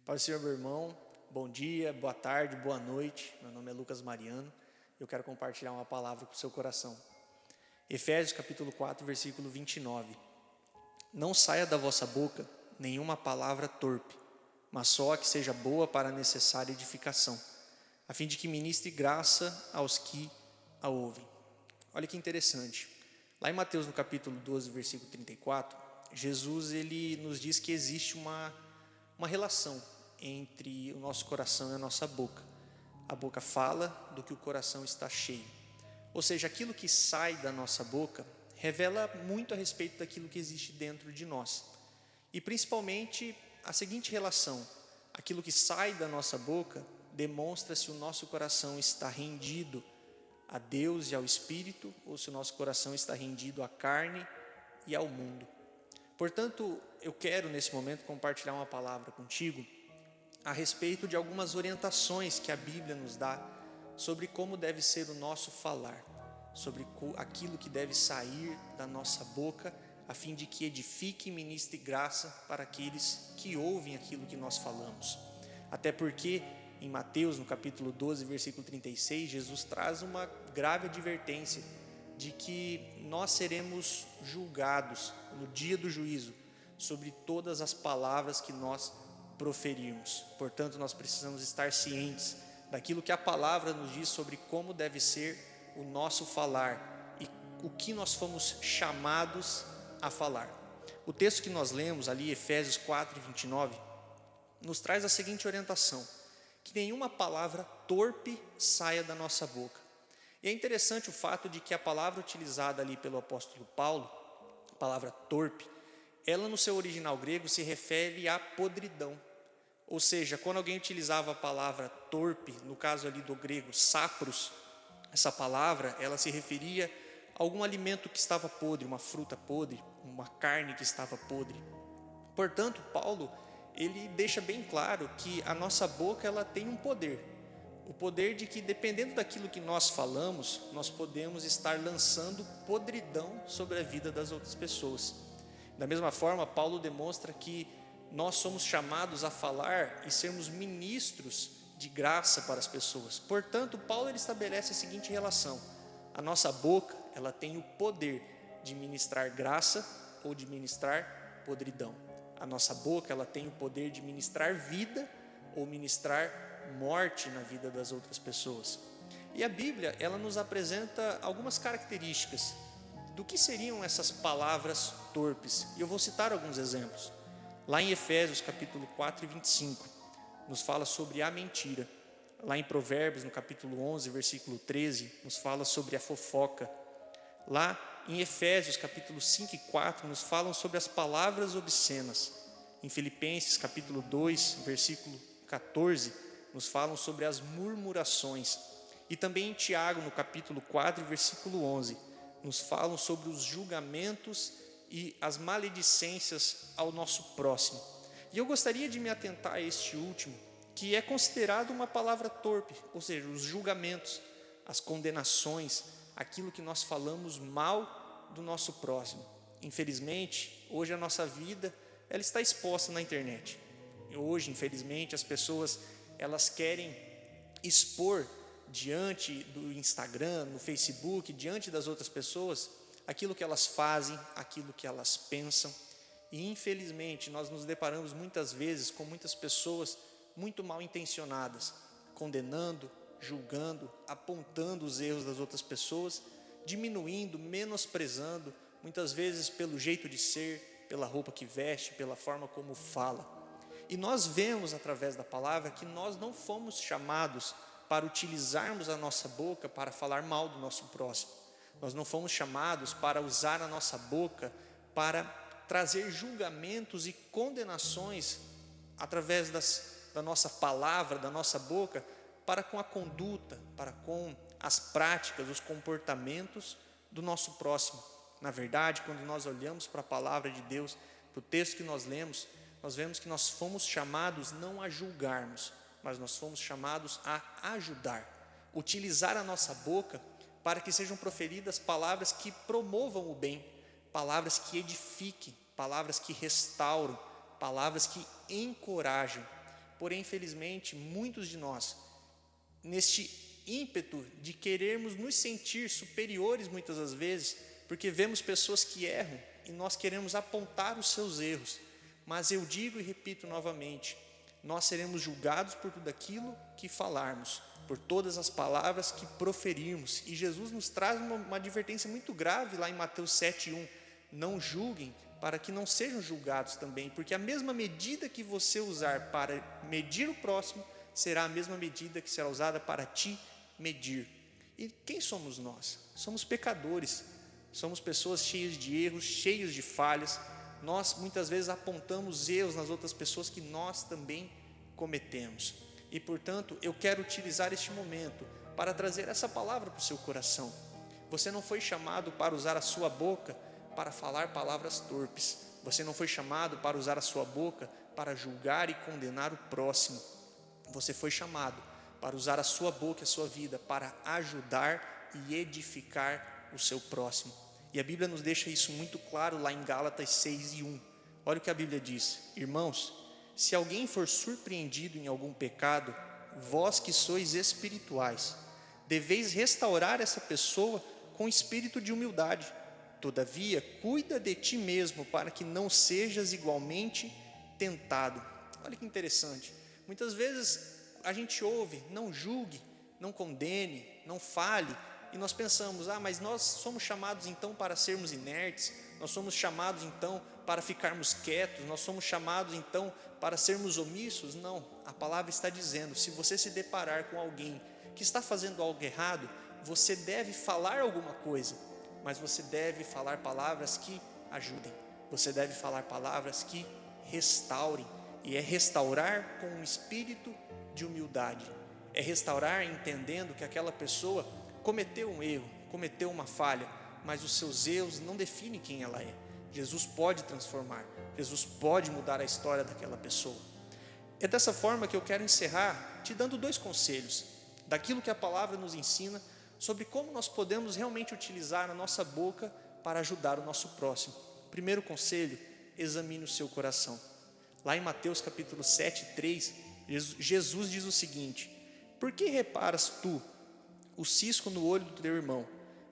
Pai do Senhor, meu irmão, bom dia, boa tarde, boa noite. Meu nome é Lucas Mariano. Eu quero compartilhar uma palavra com o seu coração. Efésios capítulo 4, versículo 29. Não saia da vossa boca nenhuma palavra torpe, mas só a que seja boa para a necessária edificação, a fim de que ministre graça aos que a ouvem. Olha que interessante. Lá em Mateus, no capítulo 12, versículo 34, Jesus ele nos diz que existe uma relação entre o nosso coração e a nossa boca. A boca fala do que o coração está cheio. Ou seja, aquilo que sai da nossa boca revela muito a respeito daquilo que existe dentro de nós. E principalmente a seguinte relação: aquilo que sai da nossa boca demonstra se o nosso coração está rendido a Deus e ao Espírito, ou se o nosso coração está rendido à carne e ao mundo. Portanto, eu quero nesse momento compartilhar uma palavra contigo a respeito de algumas orientações que a Bíblia nos dá sobre como deve ser o nosso falar, sobre aquilo que deve sair da nossa boca, a fim de que edifique e ministre graça para aqueles que ouvem aquilo que nós falamos. Até porque em Mateus, no capítulo 12, versículo 36, Jesus traz uma grave advertência de que nós seremos julgados no dia do juízo sobre todas as palavras que nós proferirmos. Portanto, nós precisamos estar cientes daquilo que a palavra nos diz sobre como deve ser o nosso falar e o que nós fomos chamados a falar. O texto que nós lemos ali, Efésios 4, 29, nos traz a seguinte orientação: que nenhuma palavra torpe saia da nossa boca. E é interessante o fato de que a palavra utilizada ali pelo apóstolo Paulo, a palavra torpe, ela no seu original grego se refere à podridão. Ou seja, quando alguém utilizava a palavra torpe, no caso ali do grego sapros, essa palavra ela se referia a algum alimento que estava podre, uma fruta podre, uma carne que estava podre. Portanto, Paulo ele deixa bem claro que a nossa boca ela tem um poder. O poder de que, dependendo daquilo que nós falamos, nós podemos estar lançando podridão sobre a vida das outras pessoas. Da mesma forma, Paulo demonstra que nós somos chamados a falar e sermos ministros de graça para as pessoas. Portanto, Paulo ele estabelece a seguinte relação: a nossa boca ela tem o poder de ministrar graça ou de ministrar podridão. A nossa boca ela tem o poder de ministrar vida ou ministrar morte na vida das outras pessoas. E a Bíblia ela nos apresenta algumas características do que seriam essas palavras torpes. E eu vou citar alguns exemplos. Lá em Efésios capítulo 4 e 25, nos fala sobre a mentira. Lá em Provérbios, no capítulo 11, versículo 13, nos fala sobre a fofoca. Lá em Efésios capítulo 5 e 4, nos falam sobre as palavras obscenas. Em Filipenses capítulo 2, versículo 14, nos falam sobre as murmurações. E também em Tiago, no capítulo 4, versículo 11, nos falam sobre os julgamentos e as maledicências ao nosso próximo. E eu gostaria de me atentar a este último, que é considerado uma palavra torpe, ou seja, os julgamentos, as condenações, aquilo que nós falamos mal do nosso próximo. Infelizmente, hoje a nossa vida ela está exposta na internet. E hoje, infelizmente, as pessoas elas querem expor diante do Instagram, no Facebook, diante das outras pessoas, aquilo que elas fazem, aquilo que elas pensam. E infelizmente nós nos deparamos muitas vezes com muitas pessoas muito mal intencionadas, condenando, julgando, apontando os erros das outras pessoas, diminuindo, menosprezando, muitas vezes pelo jeito de ser, pela roupa que veste, pela forma como fala. E nós vemos através da palavra que nós não fomos chamados para utilizarmos a nossa boca para falar mal do nosso próximo. Nós não fomos chamados para usar a nossa boca para trazer julgamentos e condenações através da nossa palavra, da nossa boca, para com a conduta, para com as práticas, os comportamentos do nosso próximo. Na verdade, quando nós olhamos para a palavra de Deus, para o texto que nós lemos, nós vemos que nós fomos chamados não a julgarmos, mas nós fomos chamados a ajudar, utilizar a nossa boca para que sejam proferidas palavras que promovam o bem, palavras que edifiquem, palavras que restauram, palavras que encorajam. porém, infelizmente, muitos de nós, neste ímpeto de querermos nos sentir superiores muitas das vezes, porque vemos pessoas que erram e nós queremos apontar os seus erros. Mas eu digo e repito novamente, nós seremos julgados por tudo aquilo que falarmos, por todas as palavras que proferirmos. E Jesus nos traz uma advertência muito grave lá em Mateus 7:1. Não julguem, para que não sejam julgados também, porque a mesma medida que você usar para medir o próximo, será a mesma medida que será usada para te medir. E quem somos nós? Somos pecadores, somos pessoas cheias de erros, cheios de falhas. Nós muitas vezes apontamos erros nas outras pessoas que nós também cometemos. E portanto, eu quero utilizar este momento para trazer essa palavra para o seu coração. Você não foi chamado para usar a sua boca para falar palavras torpes. Você não foi chamado para usar a sua boca para julgar e condenar o próximo. Você foi chamado para usar a sua boca e a sua vida para ajudar e edificar o seu próximo. E a Bíblia nos deixa isso muito claro lá em Gálatas 6:1. Olha o que a Bíblia diz: irmãos, se alguém for surpreendido em algum pecado, vós que sois espirituais, deveis restaurar essa pessoa com espírito de humildade. Todavia, cuida de ti mesmo para que não sejas igualmente tentado. Olha que interessante. Muitas vezes a gente ouve, não julgue, não condene, não fale, e nós pensamos, mas nós somos chamados então para sermos inertes, nós somos chamados então para ficarmos quietos, nós somos chamados então para sermos omissos. Não, a palavra está dizendo, se você se deparar com alguém que está fazendo algo errado, você deve falar alguma coisa, mas você deve falar palavras que ajudem, você deve falar palavras que restaurem, e é restaurar com um espírito de humildade, é restaurar entendendo que aquela pessoa cometeu um erro, cometeu uma falha, mas os seus erros não definem quem ela é. Jesus pode transformar, Jesus pode mudar a história daquela pessoa. É dessa forma que eu quero encerrar te dando 2 conselhos, daquilo que a palavra nos ensina, sobre como nós podemos realmente utilizar a nossa boca para ajudar o nosso próximo. Primeiro conselho, examine o seu coração. Lá em Mateus capítulo 7:3, Jesus diz o seguinte: por que reparas tu o cisco no olho do teu irmão,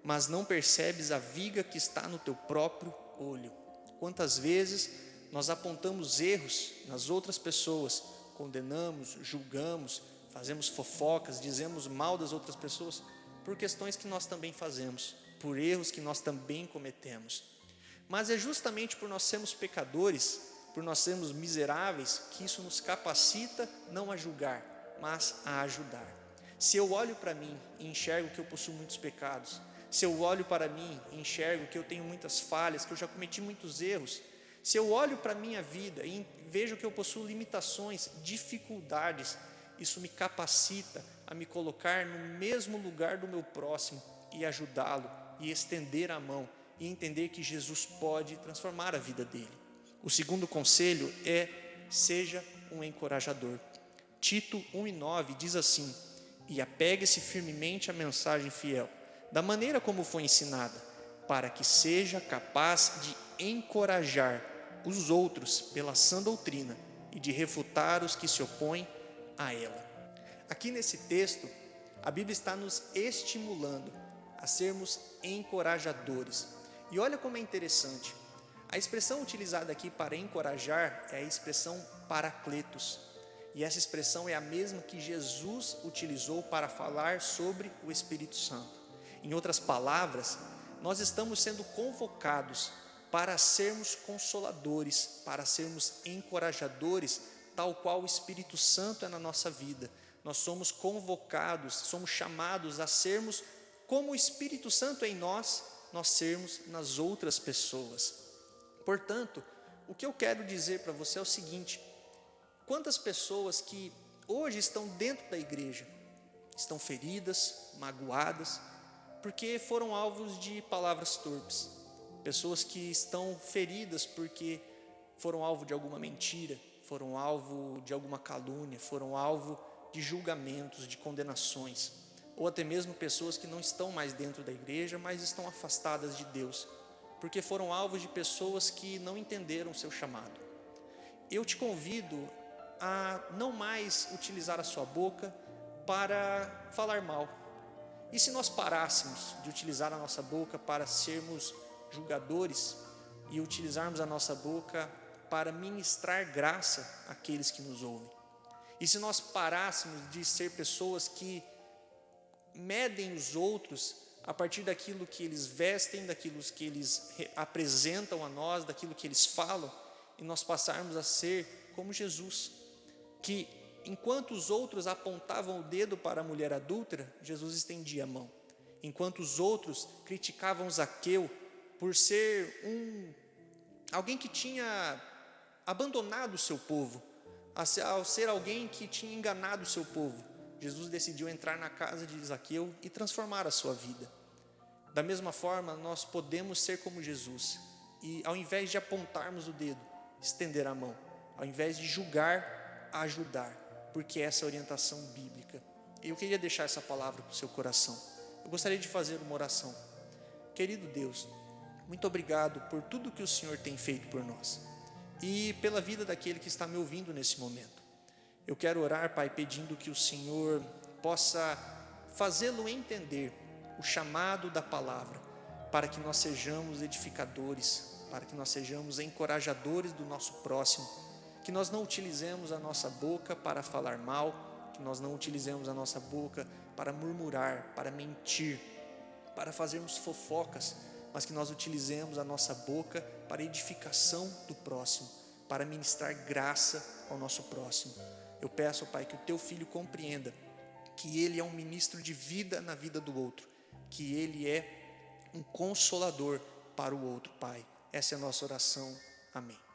mas não percebes a viga que está no teu próprio olho? Quantas vezes nós apontamos erros nas outras pessoas, condenamos, julgamos, fazemos fofocas, dizemos mal das outras pessoas, por questões que nós também fazemos, por erros que nós também cometemos. Mas é justamente por nós sermos pecadores, por nós sermos miseráveis, que isso nos capacita não a julgar, mas a ajudar. Se eu olho para mim e enxergo que eu possuo muitos pecados, se eu olho para mim e enxergo que eu tenho muitas falhas, que eu já cometi muitos erros, se eu olho para a minha vida e vejo que eu possuo limitações, dificuldades, isso me capacita a me colocar no mesmo lugar do meu próximo e ajudá-lo, e estender a mão, e entender que Jesus pode transformar a vida dele. O segundo conselho é: seja um encorajador. Tito 1:9 diz assim: e apegue-se firmemente à mensagem fiel, da maneira como foi ensinada, para que seja capaz de encorajar os outros pela sã doutrina e de refutar os que se opõem a ela. Aqui nesse texto, a Bíblia está nos estimulando a sermos encorajadores. E olha como é interessante. A expressão utilizada aqui para encorajar é a expressão paracletos. E essa expressão é a mesma que Jesus utilizou para falar sobre o Espírito Santo. Em outras palavras, nós estamos sendo convocados para sermos consoladores, para sermos encorajadores, tal qual o Espírito Santo é na nossa vida. Nós somos convocados, somos chamados a sermos como o Espírito Santo é em nós, nós sermos nas outras pessoas. Portanto, o que eu quero dizer para você é o seguinte: quantas pessoas que hoje estão dentro da igreja estão feridas, magoadas, porque foram alvos de palavras torpes. Pessoas que estão feridas porque foram alvo de alguma mentira, foram alvo de alguma calúnia, foram alvo de julgamentos, de condenações. Ou até mesmo pessoas que não estão mais dentro da igreja, mas estão afastadas de Deus, porque foram alvos de pessoas que não entenderam o seu chamado. Eu te convido a não mais utilizar a sua boca para falar mal. E se nós parássemos de utilizar a nossa boca para sermos julgadores e utilizarmos a nossa boca para ministrar graça àqueles que nos ouvem? E se nós parássemos de ser pessoas que medem os outros a partir daquilo que eles vestem, daquilo que eles apresentam a nós, daquilo que eles falam, e nós passarmos a ser como Jesus, que enquanto os outros apontavam o dedo para a mulher adúltera, Jesus estendia a mão. Enquanto os outros criticavam Zaqueu por ser alguém que tinha abandonado o seu povo, ao ser alguém que tinha enganado o seu povo, Jesus decidiu entrar na casa de Zaqueu e transformar a sua vida. Da mesma forma, nós podemos ser como Jesus e, ao invés de apontarmos o dedo, estender a mão, ao invés de julgar, ajudar, porque essa é a orientação bíblica. Eu queria deixar essa palavra para o seu coração. Eu gostaria de fazer uma oração. Querido Deus, muito obrigado por tudo que o Senhor tem feito por nós e pela vida daquele que está me ouvindo nesse momento. Eu quero orar, Pai, pedindo que o Senhor possa fazê-lo entender o chamado da palavra, para que nós sejamos edificadores, para que nós sejamos encorajadores do nosso próximo, que nós não utilizemos a nossa boca para falar mal, que nós não utilizemos a nossa boca para murmurar, para mentir, para fazermos fofocas, mas que nós utilizemos a nossa boca para edificação do próximo, para ministrar graça ao nosso próximo. Eu peço, Pai, que o Teu Filho compreenda que Ele é um ministro de vida na vida do outro, que Ele é um consolador para o outro, Pai. Essa é a nossa oração. Amém.